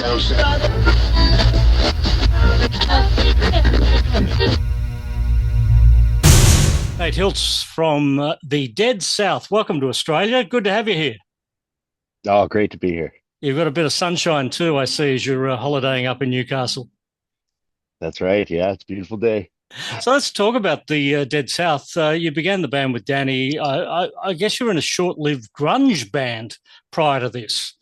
Hey, Hilts from the Dead South. Welcome to Australia. Good to have you here. Oh, great to be here. You've got a bit of sunshine too, I see, as you're holidaying up in Newcastle. That's right. Yeah, it's a beautiful day. So let's talk about the Dead South. You began the band with Danny. I guess you were in a short-lived grunge band prior to this.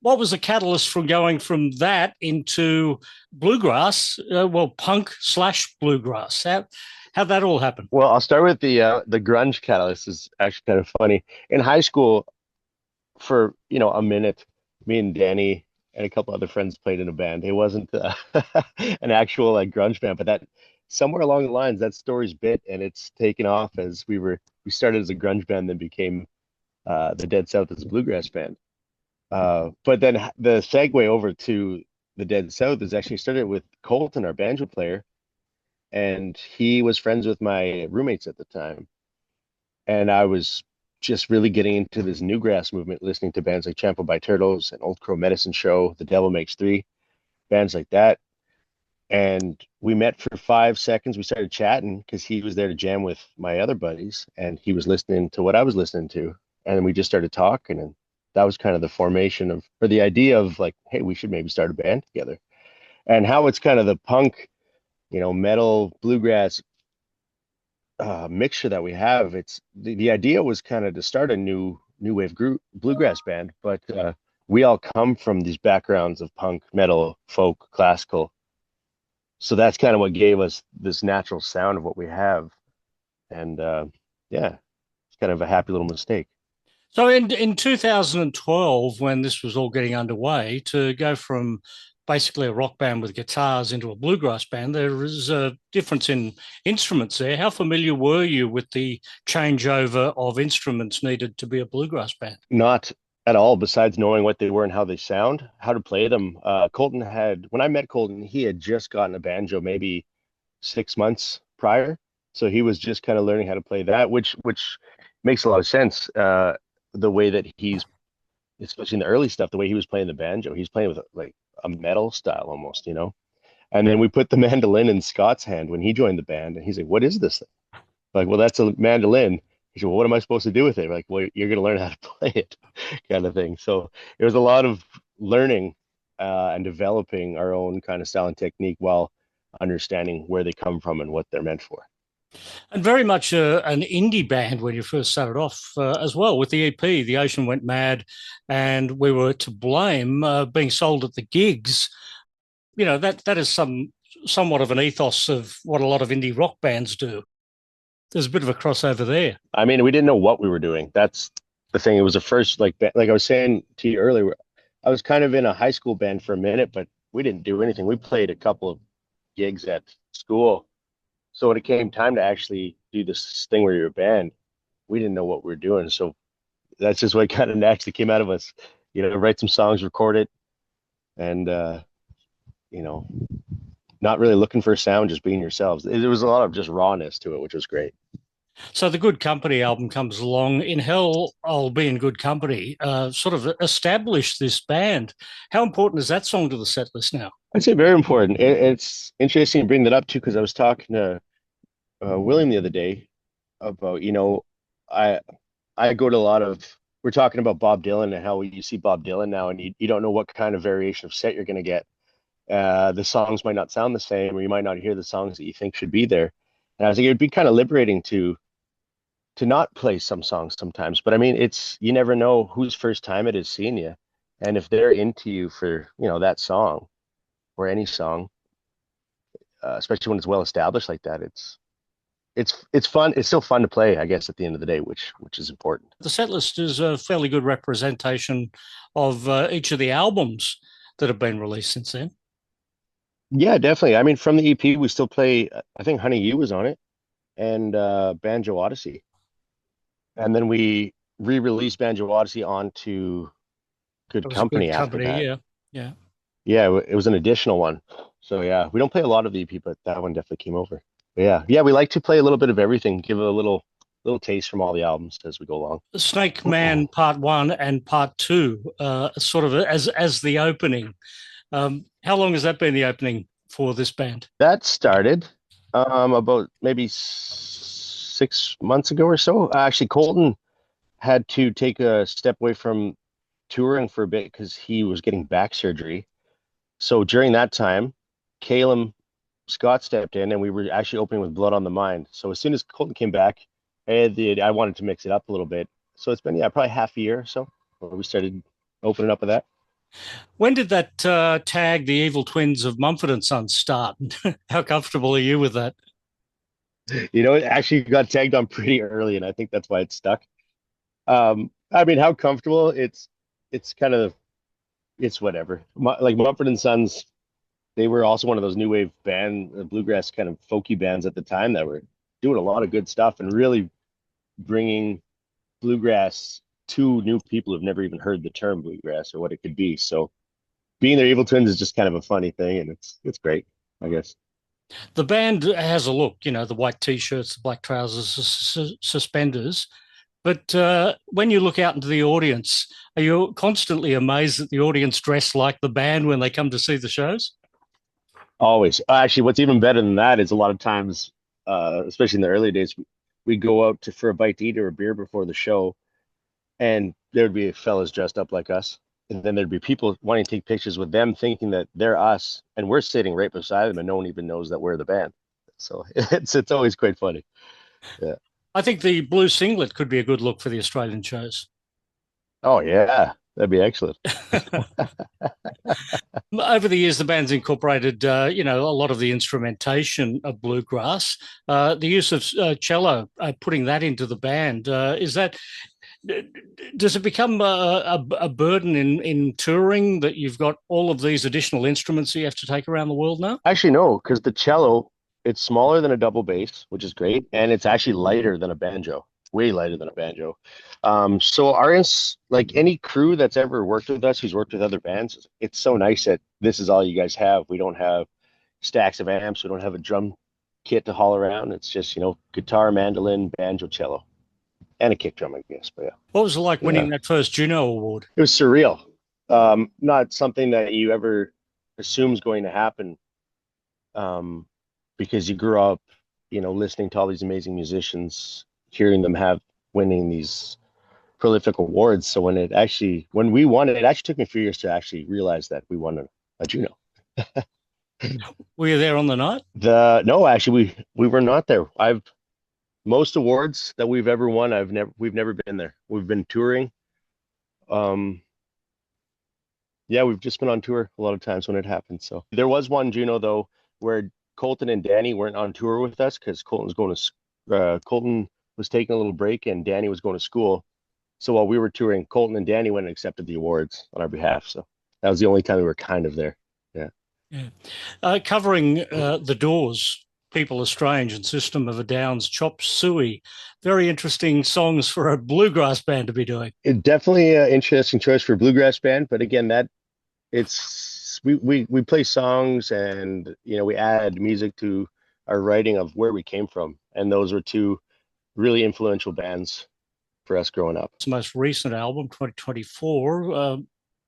What was the catalyst from going from that into bluegrass? Punk slash bluegrass. How'd that all happen? Well, I'll start with the grunge catalyst is actually kind of funny. In high school, for a minute, me and Danny and a couple other friends played in a band. It wasn't an actual like grunge band, but that somewhere along the lines that story's bit and it's taken off as we started as a grunge band, then became the Dead South as a bluegrass band. But then the segue over to the Dead South is actually started with Colton, our banjo player, and he was friends with my roommates at the time. And I was just really getting into this newgrass movement, listening to bands like Trampled by Turtles and Old Crow Medicine Show, The Devil Makes Three, bands like that. And we met for 5 seconds. We started chatting because he was there to jam with my other buddies, and he was listening to what I was listening to. And we just started talking, and that was kind of the formation of, or the idea of like, hey, we should maybe start a band together. And how it's kind of the punk, metal, bluegrass mixture that we have. It's the idea was kind of to start a new wave group bluegrass band, but we all come from these backgrounds of punk, metal, folk, classical. So that's kind of what gave us this natural sound of what we have. And yeah, it's kind of a happy little mistake. So in 2012, when this was all getting underway, to go from basically a rock band with guitars into a bluegrass band, there is a difference in instruments there. How familiar were you with the changeover of instruments needed to be a bluegrass band? Not at all, besides knowing what they were and how they sound, how to play them. Colton had, when I met Colton, he had just gotten a banjo maybe 6 months prior. So he was just kind of learning how to play that, which makes a lot of sense. The way that he's, especially in the early stuff, the way he was playing the banjo, he's playing with like a metal style almost. And then we put the mandolin in Scott's hand when he joined the band, and he's like, "What is this thing?" Like, well, that's a mandolin. He said, "Well, what am I supposed to do with it?" We're like, well, you're going to learn how to play it, kind of thing. So it was a lot of learning and developing our own kind of style and technique while understanding where they come from and what they're meant for. And very much an indie band when you first started off as well with the EP, The Ocean Went Mad, and we were to blame being sold at the gigs. That is somewhat of an ethos of what a lot of indie rock bands do. There's a bit of a crossover there. I mean, we didn't know what we were doing. That's the thing. It was the first, like I was saying to you earlier, I was kind of in a high school band for a minute, but we didn't do anything. We played a couple of gigs at school. So when it came time to actually do this thing where you're a band, we didn't know what we were doing. So that's just what kind of naturally came out of us, write some songs, record it, and you know, not really looking for a sound, just being yourselves. There was a lot of just rawness to it, which was great. So the Good Company album comes along. In Hell, I'll Be in Good Company, sort of established this band. How important is that song to the set list now? I'd say very important. It's interesting to bring that up too, because I was talking to William the other day about, I I go to a lot of, we're talking about Bob Dylan and how you see Bob Dylan now, and you don't know what kind of variation of set you're going to get. The songs might not sound the same, or you might not hear the songs that you think should be there. And I was like, it'd be kind of liberating to not play some songs sometimes. But I mean, it's, you never know whose first time it is seeing you, and if they're into you for that song or any song, especially when it's well established like that, it's fun. It's still fun to play, I guess, at the end of the day, which is important. The set list is a fairly good representation of each of the albums that have been released since then. Yeah, definitely. I mean, from the EP, we still play. I think Honey You was on it, and Banjo Odyssey, and then we re-released Banjo Odyssey onto It Good was a good Company after company, that. yeah, yeah. Yeah, it was an additional one. So yeah, we don't play a lot of the EP, but that one definitely came over. But yeah, we like to play a little bit of everything, give it a little little taste from all the albums as we go along. Snake Man Part One and Part Two, sort of as the opening. How long has that been the opening for this band? That started about maybe 6 months ago or so. Actually, Colton had to take a step away from touring for a bit because he was getting back surgery. So during that time, Calum Scott stepped in, and we were actually opening with Blood on the Mind. So as soon as Colton came back, I wanted to mix it up a little bit. So it's been, probably half a year or so where we started opening up with that. When did that tag, the Evil Twins of Mumford and Sons, start? How comfortable are you with that? It actually got tagged on pretty early, and I think that's why it stuck. I mean, how comfortable? It's kind of it's whatever. Like Mumford and Sons, they were also one of those new wave bluegrass kind of folky bands at the time that were doing a lot of good stuff and really bringing bluegrass to new people who've never even heard the term bluegrass or what it could be. So being their Evil Twins is just kind of a funny thing, and it's great, I guess. The band has a look, the white t-shirts, the black trousers, suspenders. But when you look out into the audience, are you constantly amazed that the audience dress like the band when they come to see the shows? Always. Actually, what's even better than that is a lot of times, especially in the early days, we go out for a bite to eat or a beer before the show, and there would be fellas dressed up like us. And then there'd be people wanting to take pictures with them, thinking that they're us, and we're sitting right beside them, and no one even knows that we're the band. So it's always quite funny. Yeah. I think the blue singlet could be a good look for the Australian shows. Oh yeah, that'd be excellent. Over the years, the band's incorporated, a lot of the instrumentation of bluegrass. The use of cello, putting that into the band, does it become a burden in touring that you've got all of these additional instruments that you have to take around the world now? Actually, no, because the cello, it's smaller than a double bass, which is great, and it's actually lighter than a banjo, way lighter than a banjo. So like any crew that's ever worked with us, who's worked with other bands, it's so nice that this is all you guys have. We don't have stacks of amps. We don't have a drum kit to haul around. It's just, guitar, mandolin, banjo, cello, and a kick drum, I guess. But yeah. What was it like winning that first Juno Award? It was surreal. Not something that you ever assume is going to happen. Because you grew up, listening to all these amazing musicians, hearing them winning these prolific awards. So when we won it, it actually took me a few years to actually realize that we won a Juno. Were you there on the night? No, actually, we were not there. Most awards that we've ever won, we've never been there. We've been touring. Yeah, we've just been on tour a lot of times when it happened. So there was one Juno though where Colton and Danny weren't on tour with us because Colton was taking a little break and Danny was going to school. So while we were touring, Colton and Danny went and accepted the awards on our behalf. So that was the only time we were kind of there. Yeah. Yeah. Covering The Doors, People Are Strange, and System of a Down's Chop Suey. Very interesting songs for a bluegrass band to be doing. Definitely an interesting choice for a bluegrass band. But again, we play songs and we add music to our writing of where we came from, and those were two really influential bands for us growing up. It's the most recent album, 2024.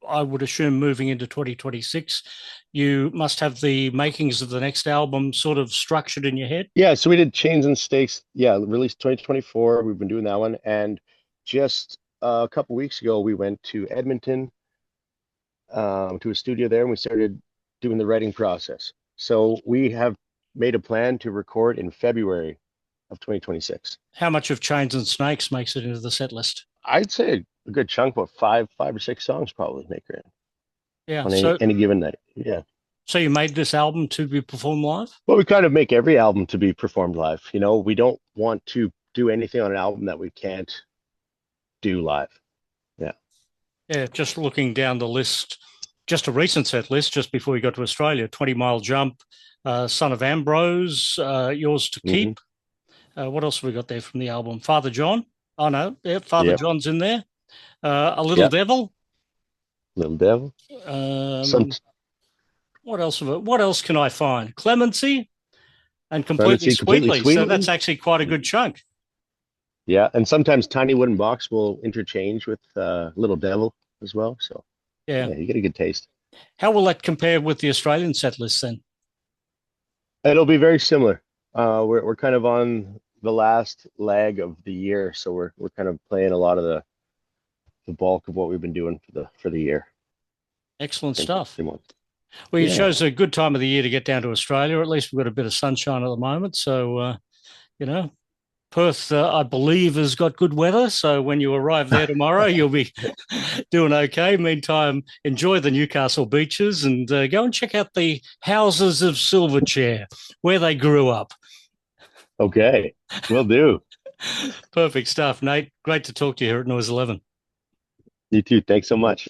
I would assume moving into 2026, you must have the makings of the next album sort of structured in your head. Yeah, so we did Chains and Stakes. Yeah, released 2024. We've been doing that one, and just a couple weeks ago, we went to Edmonton to a studio there, and we started doing the writing process. So we have made a plan to record in February of 2026. How much of Chains and Snakes makes it into the set list? I'd say a good chunk, about five or six songs probably make it in. Yeah. On any given night. Yeah. So you made this album to be performed live? Well, we kind of make every album to be performed live. We don't want to do anything on an album that we can't do live. Yeah. Yeah, just looking down the list, just a recent set list, just before we got to Australia, 20 Mile Jump, Son of Ambrose, Yours to Keep. What else have we got there from the album? Father John. Oh, no. Yeah, Father John's in there. A Little Devil. Little Devil. What else? What else can I find? Clemency and Completely Sweetly. So that's actually quite a good chunk. Yeah, and sometimes Tiny Wooden Box will interchange with Little Devil as well. So Yeah. yeah, you get a good taste. How will that compare with the Australian set list then? It'll be very similar. We're kind of on the last leg of the year, so we're kind of playing a lot of the bulk of what we've been doing for the year. Excellent Same, stuff. same one. Well, it Yeah. shows a good time of the year to get down to Australia. At least we've got a bit of sunshine at the moment. So, you know, Perth, I believe, has got good weather. So when you arrive there tomorrow, you'll be doing okay. Meantime, enjoy the Newcastle beaches and go and check out the houses of Silverchair, where they grew up. Okay. Will do. Perfect stuff, Nate. Great to talk to you here at Noise 11. You too. Thanks so much.